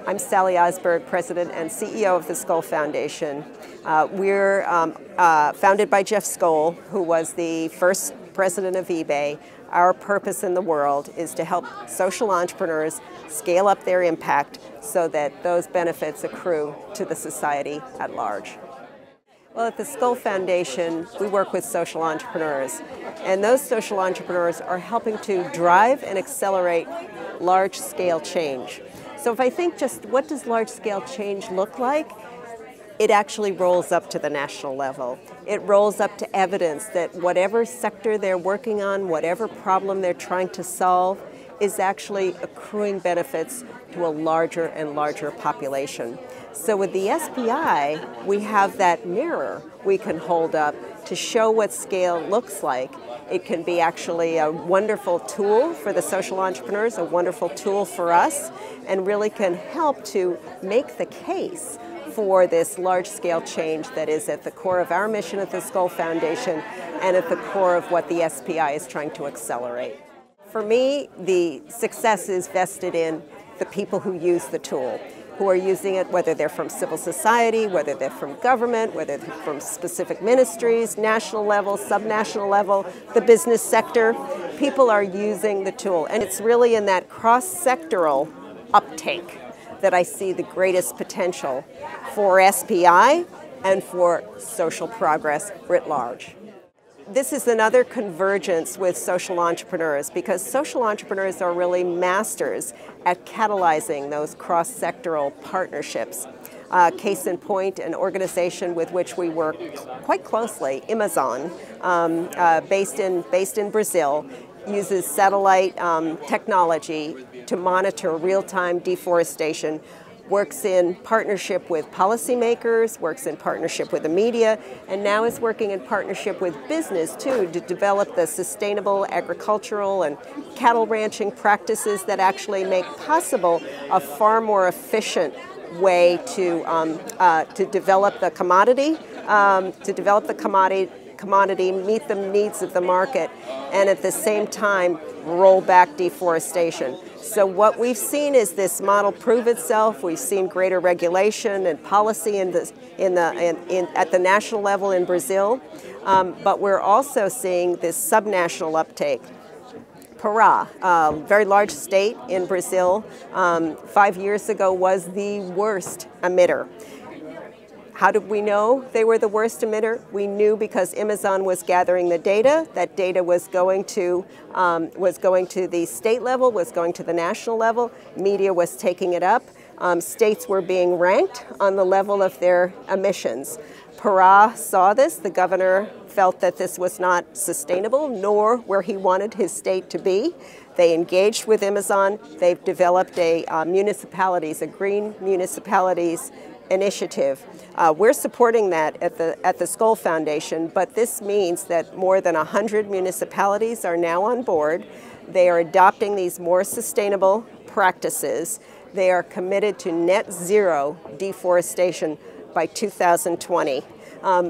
I'm Sally Osberg, President and CEO of the Skoll Foundation. We're founded by Jeff Skoll, who was the first president of eBay. Our purpose in the world is to help social entrepreneurs scale up their impact so that those benefits accrue to the society at large. Well, at the Skoll Foundation, we work with social entrepreneurs, and those social entrepreneurs are helping to drive and accelerate large-scale change. So if I think just what does large-scale change look like, it actually rolls up to the national level. It rolls up to evidence that whatever sector they're working on, whatever problem they're trying to solve, is actually accruing benefits to a larger and larger population. So with the SPI, we have that mirror we can hold up to show what scale looks like. It can be actually a wonderful tool for the social entrepreneurs, a wonderful tool for us, and really can help to make the case for this large-scale change that is at the core of our mission at the Skoll Foundation and at the core of what the SPI is trying to accelerate. For me, the success is vested in the people who use the tool, who are using it, whether they're from civil society, whether they're from government, whether they're from specific ministries, national level, subnational level, the business sector. People are using the tool, and it's really in that cross-sectoral uptake that I see the greatest potential for SPI and for social progress writ large. This is another convergence with social entrepreneurs, because social entrepreneurs are really masters at catalyzing those cross-sectoral partnerships. Case in point, an organization with which we work quite closely, Amazon, based in Brazil, uses satellite technology to monitor real-time deforestation, works in partnership with policymakers, works in partnership with the media, and now is working in partnership with business too to develop the sustainable agricultural and cattle ranching practices that actually make possible a far more efficient way to develop the commodity, meet the needs of the market, and at the same time roll back deforestation. So what we've seen is this model prove itself. We've seen greater regulation and policy at the national level in Brazil, but we're also seeing this subnational uptake. Pará, a very large state in Brazil, 5 years ago was the worst emitter. How did we know they were the worst emitter? We knew because Amazon was gathering the data. That data was going to the state level, was going to the national level. Media was taking it up. States were being ranked on the level of their emissions. Pará saw this. The governor felt that this was not sustainable, nor where he wanted his state to be. They engaged with Amazon. They've developed a green municipalities initiative. We're supporting that at the Skoll Foundation, but this means that more than 100 municipalities are now on board. They are adopting these more sustainable practices. They are committed to net zero deforestation by 2020.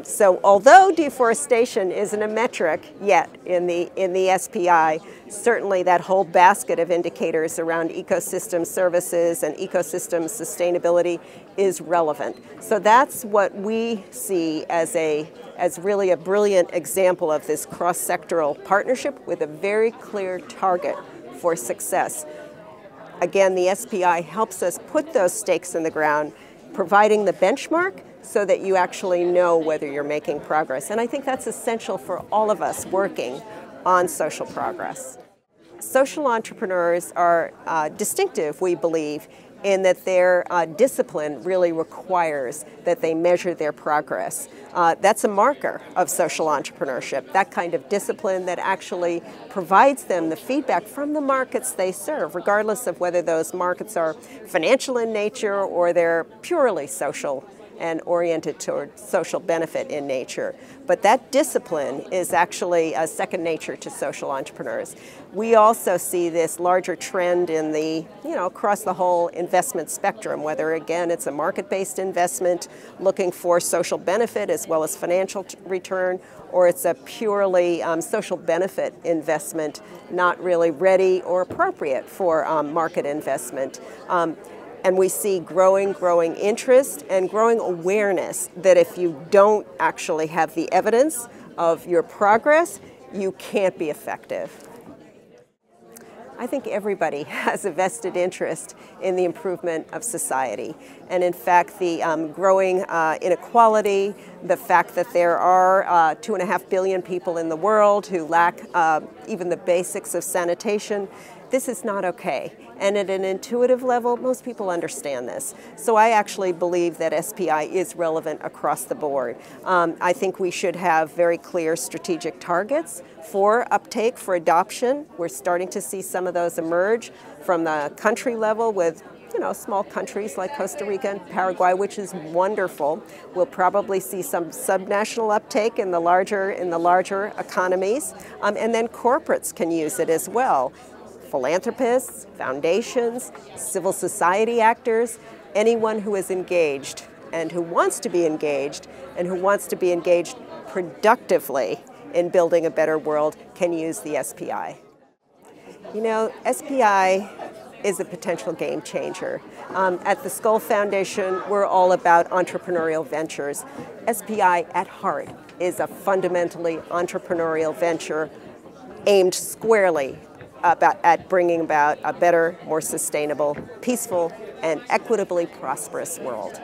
So although deforestation isn't a metric yet in the SPI, certainly that whole basket of indicators around ecosystem services and ecosystem sustainability is relevant. So that's what we see as really a brilliant example of this cross-sectoral partnership with a very clear target for success. Again, the SPI helps us put those stakes in the ground, providing the benchmark so that you actually know whether you're making progress. And I think that's essential for all of us working on social progress. Social entrepreneurs are distinctive, we believe, in that their discipline really requires that they measure their progress. That's a marker of social entrepreneurship, that kind of discipline that actually provides them the feedback from the markets they serve, regardless of whether those markets are financial in nature or they're purely social and oriented toward social benefit in nature. But that discipline is actually a second nature to social entrepreneurs. We also see this larger trend in the, across the whole investment spectrum, whether again it's a market-based investment looking for social benefit as well as financial return, or it's a purely social benefit investment not really ready or appropriate for market investment. And we see growing interest and growing awareness that if you don't actually have the evidence of your progress, you can't be effective. I think everybody has a vested interest in the improvement of society. And in fact, the growing inequality, the fact that there are 2.5 billion people in the world who lack even the basics of sanitation, this is not okay. And at an intuitive level, most people understand this. So I actually believe that SPI is relevant across the board. I think we should have very clear strategic targets for uptake, for adoption. We're starting to see some of those emerge from the country level with small countries like Costa Rica and Paraguay, which is wonderful. We'll probably see some subnational uptake in the larger economies. And then corporates can use it as well. Philanthropists, foundations, civil society actors, anyone who is engaged and who wants to be engaged and who wants to be engaged productively in building a better world can use the SPI. SPI is a potential game changer. At the Skoll Foundation, we're all about entrepreneurial ventures. SPI at heart is a fundamentally entrepreneurial venture aimed squarely at bringing about a better, more sustainable, peaceful, and equitably prosperous world.